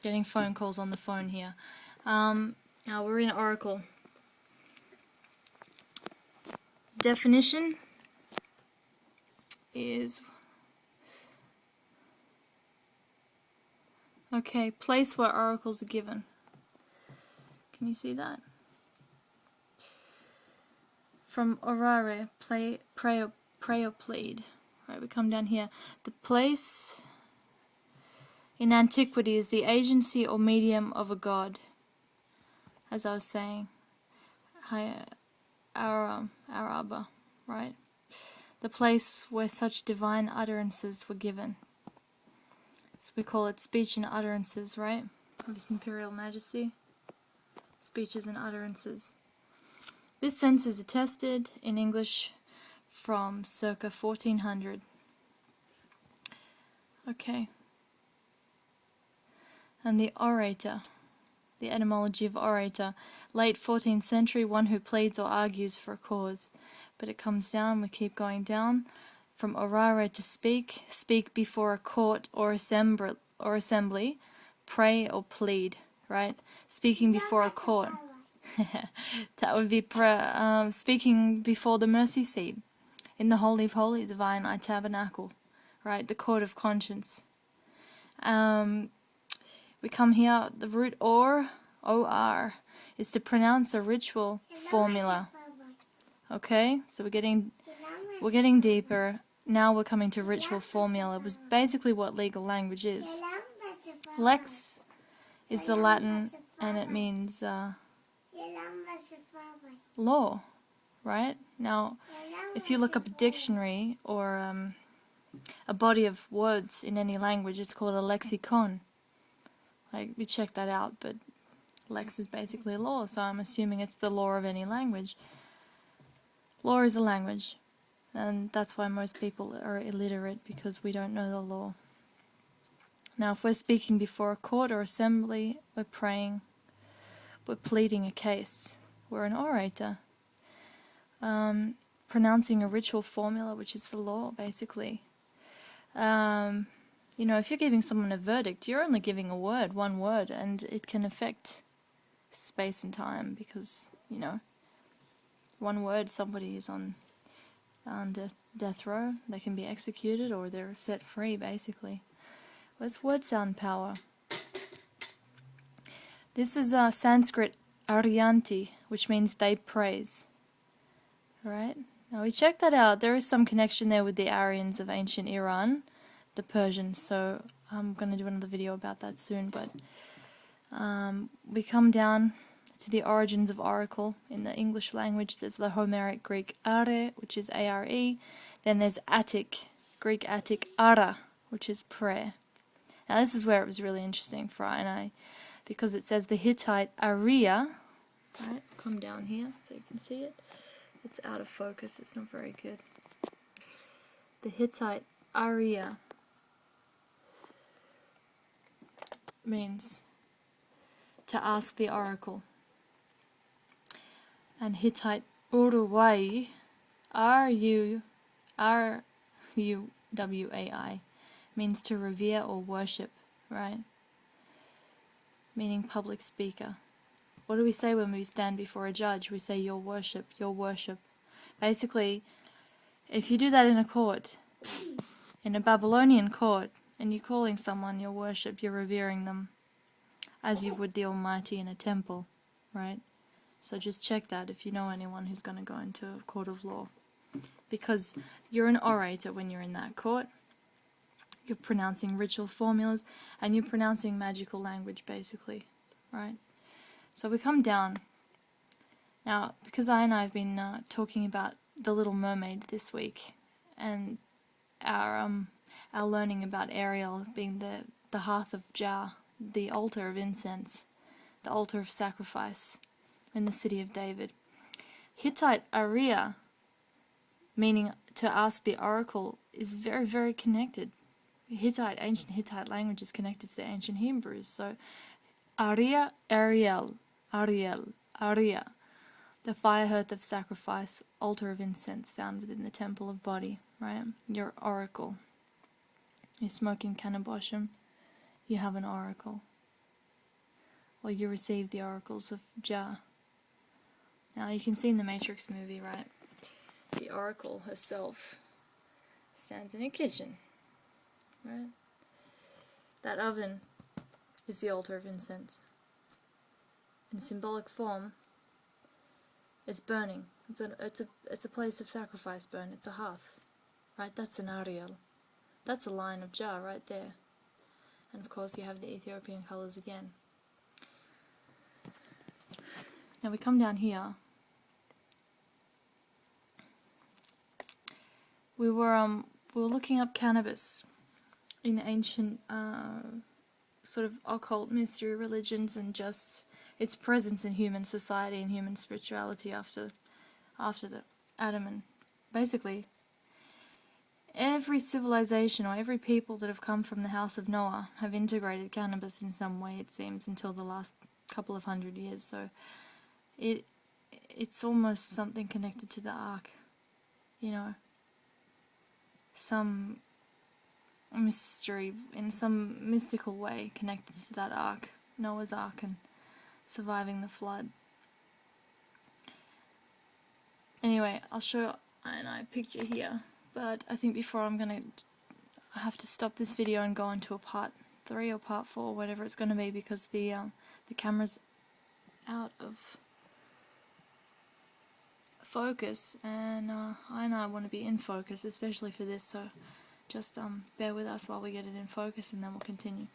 Getting phone calls on the phone here. Now we're in Oracle. Definition is... Okay, place where oracles are given. Can you see that? From orare, pray or plead. Right, we come down here. The place in antiquity is the agency or medium of a god. As I was saying, Araba, right? The place where such divine utterances were given. So we call it speech and utterances, right? Of His Imperial Majesty. Speeches and utterances. This sense is attested in English from circa 1400. Okay. And the orator, the etymology of orator, late 14th century, one who pleads or argues for a cause. But it comes down, we keep going down, from orare to speak, speak before a court or assembly, pray or plead, right? Speaking before a court. That would be speaking before the mercy seat, in the Holy of Holies of Iron Eye Tabernacle, right? The court of conscience. We come here, the root or, is to pronounce a ritual formula. Okay, so we're getting deeper. Now we're coming to ritual formula. It was basically what legal language is. Lex is the Latin, and it means law, right? Now, if you look up a dictionary or a body of words in any language, it's called a lexicon. Like, we check that out, but lex is basically law, so I'm assuming it's the law of any language. Law is a language, and that's why most people are illiterate, because we don't know the law. Now, if we're speaking before a court or assembly, we're praying, we're pleading a case, we're an orator. Pronouncing a ritual formula, which is the law, basically. You know, if you're giving someone a verdict, you're only giving a word, one word, and it can affect space and time, because, you know, one word, somebody is on death row, they can be executed or they're set free, basically. What's word sound power? This is Sanskrit Aryanti, which means they praise. Right? Now we check that out. There is some connection there with the Aryans of ancient Iran, the Persians, so I'm going to do another video about that soon, but we come down to the origins of oracle. In the English language, there's the Homeric Greek are, which is A-R-E, then there's Attic, Greek Attic ara, which is prayer. Now this is where it was really interesting for I and I, because it says the Hittite aria, right, come down here so you can see it. It's out of focus, it's not very good. The Hittite aria means to ask the oracle. And Hittite Uruwai, R-U-W-A-I, means to revere or worship, right? Meaning public speaker. What do we say when we stand before a judge? We say, your worship, your worship. Basically, if you do that in a court, in a Babylonian court, and you're calling someone your worship, you're revering them, as you would the Almighty in a temple, right? So just check that if you know anyone who's going to go into a court of law. Because you're an orator when you're in that court. You're pronouncing ritual formulas, and you're pronouncing magical language, basically, right? So we come down. Now, because I and I have been talking about The Little Mermaid this week, and our learning about Ariel being the hearth of Jah, the altar of incense, the altar of sacrifice in the city of David. Hittite aria, meaning to ask the oracle, is very, very connected. Ancient Hittite language is connected to the ancient Hebrews. So, aria, Ariel, Ariel, aria, the fire hearth of sacrifice, altar of incense found within the temple of body, right? Your oracle. You're smoking cannabis, you have an oracle. or you receive the oracles of Jah. Now you can see in the Matrix movie, right? The oracle herself stands in a kitchen, right? That oven is the altar of incense. In symbolic form, it's burning. It's a place of sacrifice burn. It's a hearth, right? That's an Ariel. That's a line of Jah right there. And of course you have the Ethiopian colours again. Now we come down here. We were looking up cannabis in ancient sort of occult mystery religions, and just its presence in human society and human spirituality after the Adam, and basically every civilization or every people that have come from the house of Noah have integrated cannabis in some way, it seems, until the last couple of 100 years. So it's almost something connected to the ark, you know, some mystery in some mystical way connected to that ark, Noah's ark, and surviving the flood. Anyway, I'll show a picture here, but I think before I have to stop this video and go on to a part 3 or part 4, whatever it's going to be, because the camera's out of focus, and I want to be in focus, especially for this, so just bear with us while we get it in focus, and then we'll continue.